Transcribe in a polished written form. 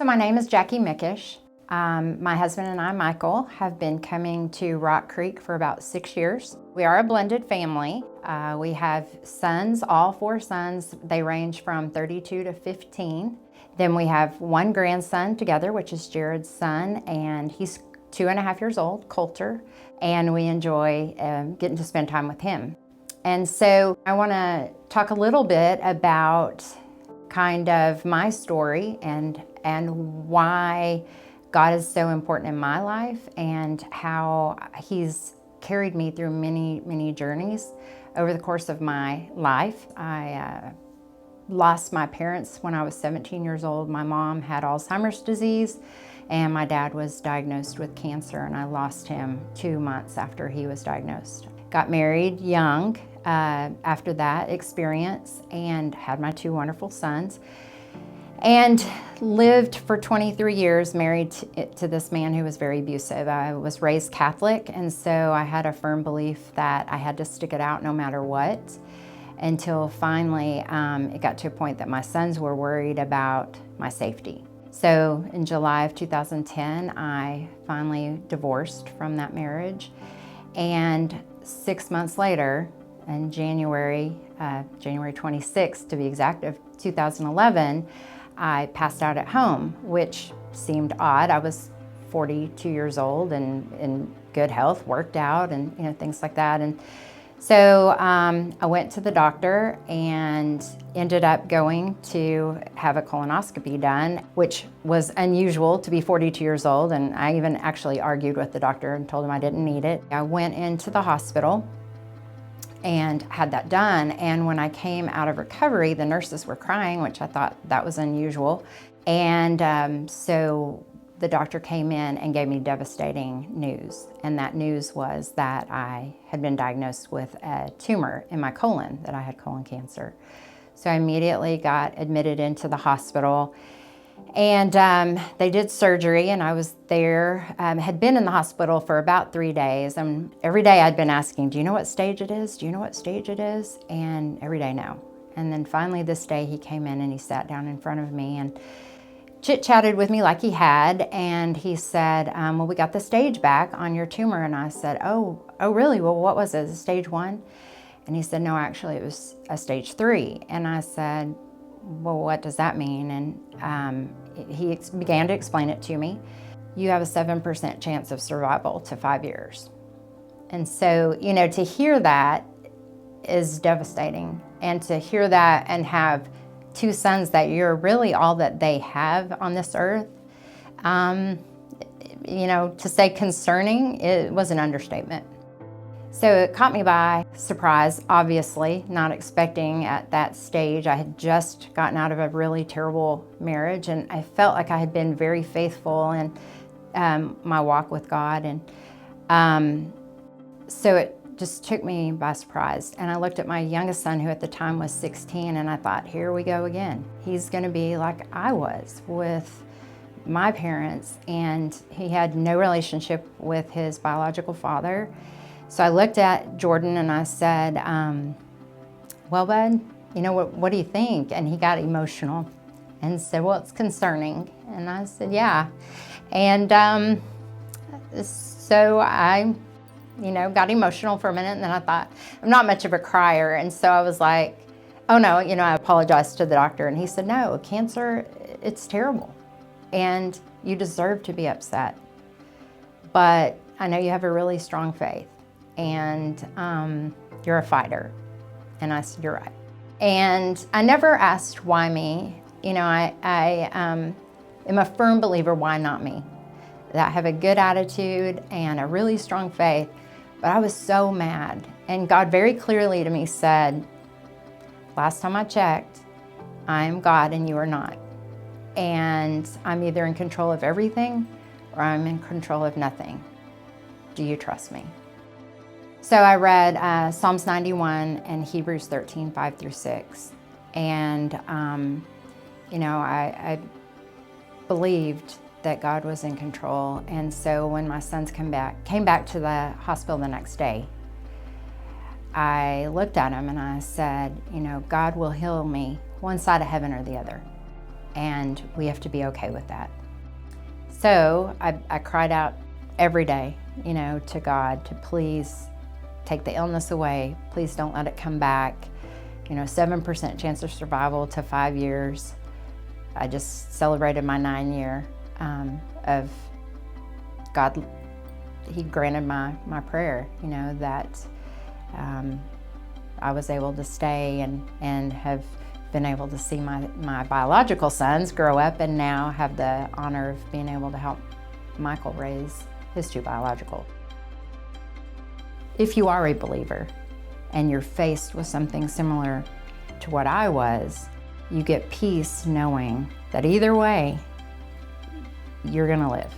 So my name is Jackie Mickish. My husband and I, Michael, have been coming to Rock Creek for about 6 years. We are a blended family. We have sons, all 4 sons. They range from 32 to 15. Then we have one grandson together, which is Jared's son, and he's 2.5 years old, Coulter, and we enjoy getting to spend time with him. And so I want to talk a little bit about kind of my story and why God is so important in my life and how He's carried me through many journeys over the course of my life. I lost my parents when I was 17 years old. My mom had Alzheimer's disease and my dad was diagnosed with cancer, and I lost him 2 months after he was diagnosed. Got married young after that experience and had my 2 wonderful sons, and lived for 23 years married to this man who was very abusive. I was raised Catholic, and so I had a firm belief that I had to stick it out no matter what, until finally it got to a point that my sons were worried about my safety. So in July of 2010, I finally divorced from that marriage, and 6 months later, in January 26th to be exact, of 2011, I passed out at home, which seemed odd. I was 42 years old and in good health, worked out, and things like that. And so I went to the doctor and ended up going to have a colonoscopy done, which was unusual to be 42 years old. And I even actually argued with the doctor and told him I didn't need it. I went into the hospital and had that done. And when I came out of recovery, the nurses were crying, which I thought that was unusual. And so the doctor came in and gave me devastating news. And that news was that I had been diagnosed with a tumor in my colon, that I had colon cancer. So I immediately got admitted into the hospital, and they did surgery, and I was there, had been in the hospital for about 3 days, and every day I'd been asking, do you know what stage it is? Do you know what stage it is? And every day, no. And then finally this day he came in and he sat down in front of me and chit-chatted with me like he had, and he said, well, we got the stage back on your tumor. And I said, oh really? Well, what was it, stage 1? And he said, no, actually it was a stage 3. And I said, well, what does that mean? And he began to explain it to me. You have a 7% chance of survival to 5 years. And so, to hear that is devastating. And to hear that and have 2 sons that you're really all that they have on this earth, to say concerning, it was an understatement. So it caught me by surprise, obviously, not expecting at that stage. I had just gotten out of a really terrible marriage, and I felt like I had been very faithful in my walk with God. And so it just took me by surprise. And I looked at my youngest son, who at the time was 16, and I thought, here we go again. He's gonna be like I was with my parents, and he had no relationship with his biological father. So I looked at Jordan and I said, well, bud, what do you think? And he got emotional and said, well, it's concerning. And I said, yeah. And so I, got emotional for a minute, and then I thought, I'm not much of a crier. And so I was like, oh no, I apologized to the doctor, and he said, no, cancer, it's terrible. And you deserve to be upset. But I know you have a really strong faith, and you're a fighter. And I said, you're right. And I never asked why me. I am a firm believer, why not me? That I have a good attitude and a really strong faith, but I was so mad. And God very clearly to me said, last time I checked, I am God and you are not. And I'm either in control of everything or I'm in control of nothing. Do you trust me? So I read Psalms 91 and Hebrews 13, 5 through 6. And, I believed that God was in control. And so when my sons came back to the hospital the next day, I looked at him and I said, God will heal me one side of heaven or the other. and we have to be okay with that. So I cried out every day, to God to please take the illness away. Please don't let it come back. 7% chance of survival to 5 years. I just celebrated my 9-year of God. He granted my prayer, that I was able to stay and have been able to see my biological sons grow up, and now have the honor of being able to help Michael raise his 2 biological. If you are a believer and you're faced with something similar to what I was, you get peace knowing that either way, you're gonna live.